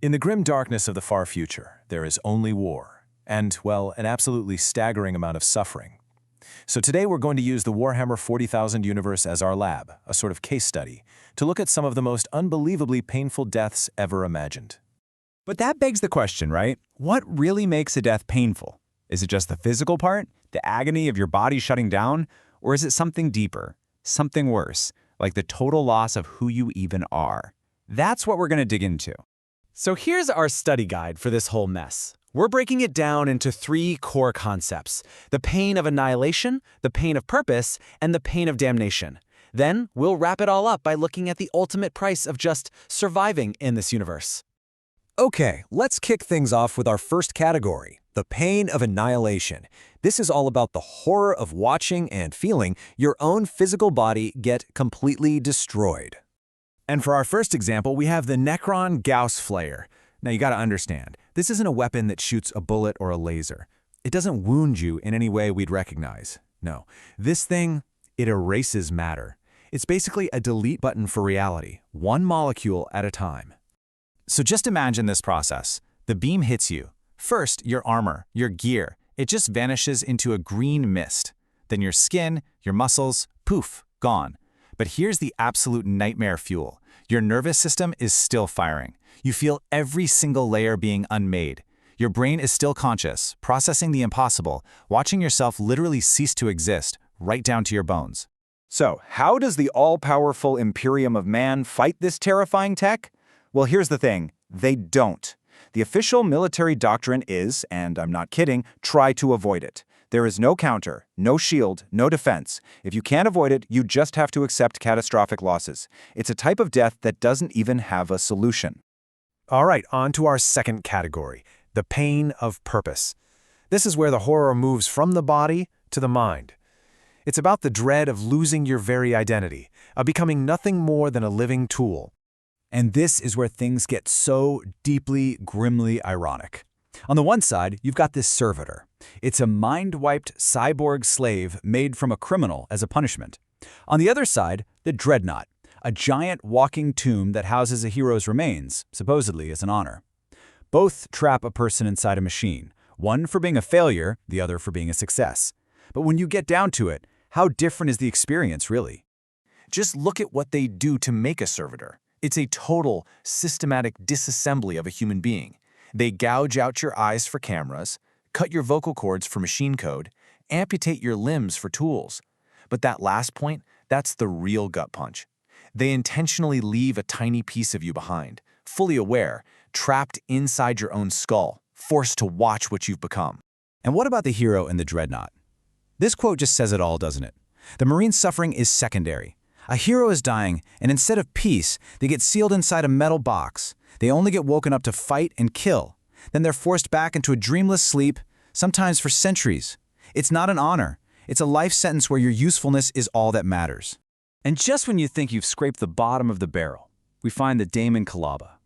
In the grim darkness of the far future, there is only war, and, well, an absolutely staggering amount of suffering. So today we're going to use the Warhammer 40,000 universe as our lab, a sort of case study, to look at some of the most unbelievably painful deaths ever imagined. But that begs the question, right? What really makes a death painful? Is it just the physical part, the agony of your body shutting down, or is it something deeper, something worse, like the total loss of who you even are? That's what we're going to dig into. So here's our study guide for this whole mess. We're breaking it down into 3 core concepts: the pain of annihilation, the pain of purpose, and the pain of damnation. Then we'll wrap it all up by looking at the ultimate price of just surviving in this universe. Okay, let's kick things off with our first category, the pain of annihilation. This is all about the horror of watching and feeling your own physical body get completely destroyed. And for our first example, we have the Necron Gauss Flayer. Now you gotta understand, this isn't a weapon that shoots a bullet or a laser. It doesn't wound you in any way we'd recognize. No, this thing, it erases matter. It's basically a delete button for reality, one molecule at a time. So just imagine this process. The beam hits you. First, your armor, your gear. It just vanishes into a green mist. Then your skin, your muscles, poof, gone. But here's the absolute nightmare fuel. Your nervous system is still firing. You feel every single layer being unmade. Your brain is still conscious, processing the impossible, watching yourself literally cease to exist, right down to your bones. So, how does the all-powerful Imperium of Man fight this terrifying tech? Well, here's the thing. They don't. The official military doctrine is, and I'm not kidding, try to avoid it. There is no counter, no shield, no defense. If you can't avoid it, you just have to accept catastrophic losses. It's a type of death that doesn't even have a solution. All right, on to our second category, the pain of purpose. This is where the horror moves from the body to the mind. It's about the dread of losing your very identity, of becoming nothing more than a living tool. And this is where things get so deeply, grimly ironic. On the one side, you've got this servitor. It's a mind-wiped cyborg slave made from a criminal as a punishment. On the other side, the dreadnought, a giant walking tomb that houses a hero's remains, supposedly as an honor. Both trap a person inside a machine, one for being a failure, the other for being a success. But when you get down to it, how different is the experience, really? Just look at what they do to make a servitor. It's a total, systematic disassembly of a human being. They gouge out your eyes for cameras, cut your vocal cords for machine code, amputate your limbs for tools. But that last point, that's the real gut punch. They intentionally leave a tiny piece of you behind, fully aware, trapped inside your own skull, forced to watch what you've become. And what about the hero in the dreadnought? This quote just says it all, doesn't it? The Marine's suffering is secondary. A hero is dying, and instead of peace, they get sealed inside a metal box. They only get woken up to fight and kill. Then they're forced back into a dreamless sleep, sometimes for centuries. It's not an honor. It's a life sentence where your usefulness is all that matters. And just when you think you've scraped the bottom of the barrel, we find the Daemon Kalaba.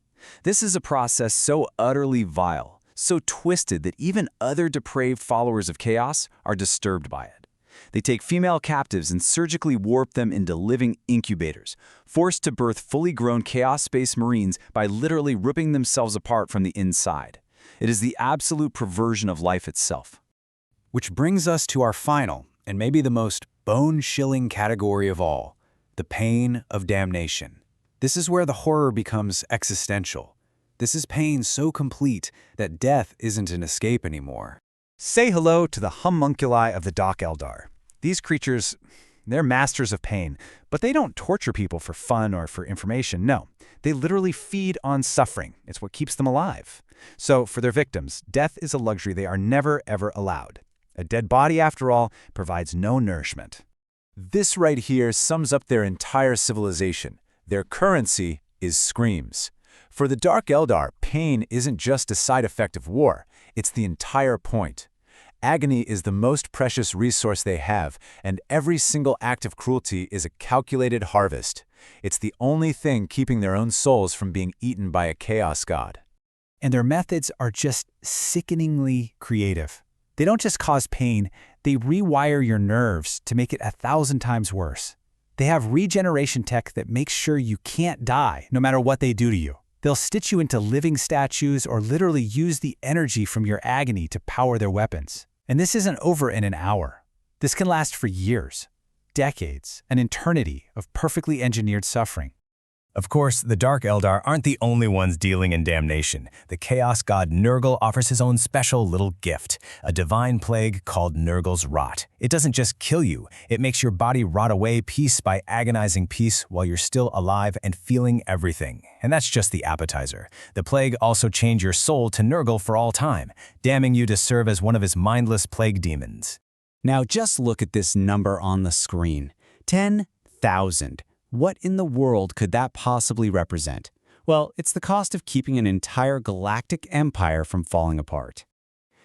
This is a process so utterly vile, so twisted that even other depraved followers of chaos are disturbed by it. They take female captives and surgically warp them into living incubators, forced to birth fully grown Chaos Space Marines by literally ripping themselves apart from the inside. It is the absolute perversion of life itself. Which brings us to our final, and maybe the most bone-chilling category of all, the pain of damnation. This is where the horror becomes existential. This is pain so complete that death isn't an escape anymore. Say hello to the homunculi of the Doc Eldar. These creatures, they're masters of pain, but they don't torture people for fun or for information, no. They literally feed on suffering. It's what keeps them alive. So for their victims, death is a luxury they are never, ever allowed. A dead body, after all, provides no nourishment. This right here sums up their entire civilization. Their currency is screams. For the Dark Eldar, pain isn't just a side effect of war, it's the entire point. Agony is the most precious resource they have, and every single act of cruelty is a calculated harvest. It's the only thing keeping their own souls from being eaten by a chaos god. And their methods are just sickeningly creative. They don't just cause pain, they rewire your nerves to make it 1,000 times worse. They have regeneration tech that makes sure you can't die no matter what they do to you. They'll stitch you into living statues or literally use the energy from your agony to power their weapons. And this isn't over in an hour. This can last for years, decades, an eternity of perfectly engineered suffering. Of course, the Dark Eldar aren't the only ones dealing in damnation. The Chaos God Nurgle offers his own special little gift, a divine plague called Nurgle's Rot. It doesn't just kill you, it makes your body rot away piece by agonizing piece while you're still alive and feeling everything. And that's just the appetizer. The plague also chains your soul to Nurgle for all time, damning you to serve as one of his mindless plague demons. Now just look at this number on the screen. 10,000. What in the world could that possibly represent? Well, it's the cost of keeping an entire galactic empire from falling apart.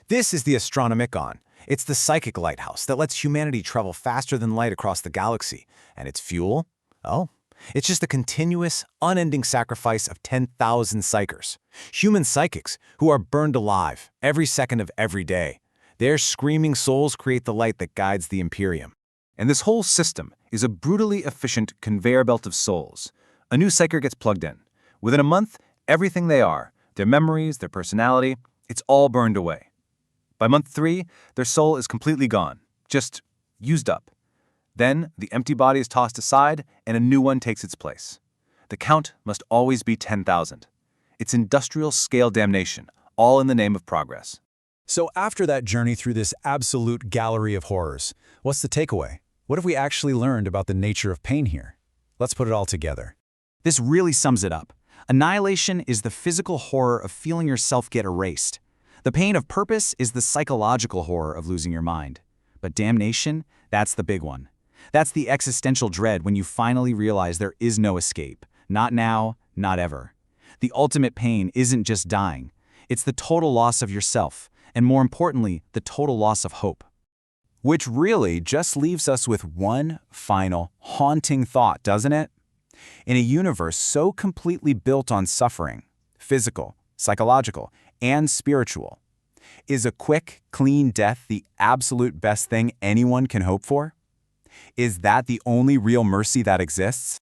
This is the Astronomicon. It's the psychic lighthouse that lets humanity travel faster than light across the galaxy. And its fuel? Oh, it's just a continuous, unending sacrifice of 10,000 psychers. Human psychics who are burned alive every second of every day. Their screaming souls create the light that guides the Imperium. And this whole system is a brutally efficient conveyor belt of souls. A new psyker gets plugged in. Within a month, everything they are, their memories, their personality, it's all burned away. By month 3, their soul is completely gone, just used up. Then, the empty body is tossed aside and a new one takes its place. The count must always be 10,000. It's industrial-scale damnation, all in the name of progress. So after that journey through this absolute gallery of horrors, what's the takeaway? What have we actually learned about the nature of pain here? Let's put it all together. This really sums it up. Annihilation is the physical horror of feeling yourself get erased. The pain of purpose is the psychological horror of losing your mind. But damnation, that's the big one. That's the existential dread when you finally realize there is no escape. Not now, not ever. The ultimate pain isn't just dying. It's the total loss of yourself, and more importantly, the total loss of hope. Which really just leaves us with one final, haunting thought, doesn't it? In a universe so completely built on suffering, physical, psychological, and spiritual, is a quick, clean death the absolute best thing anyone can hope for? Is that the only real mercy that exists?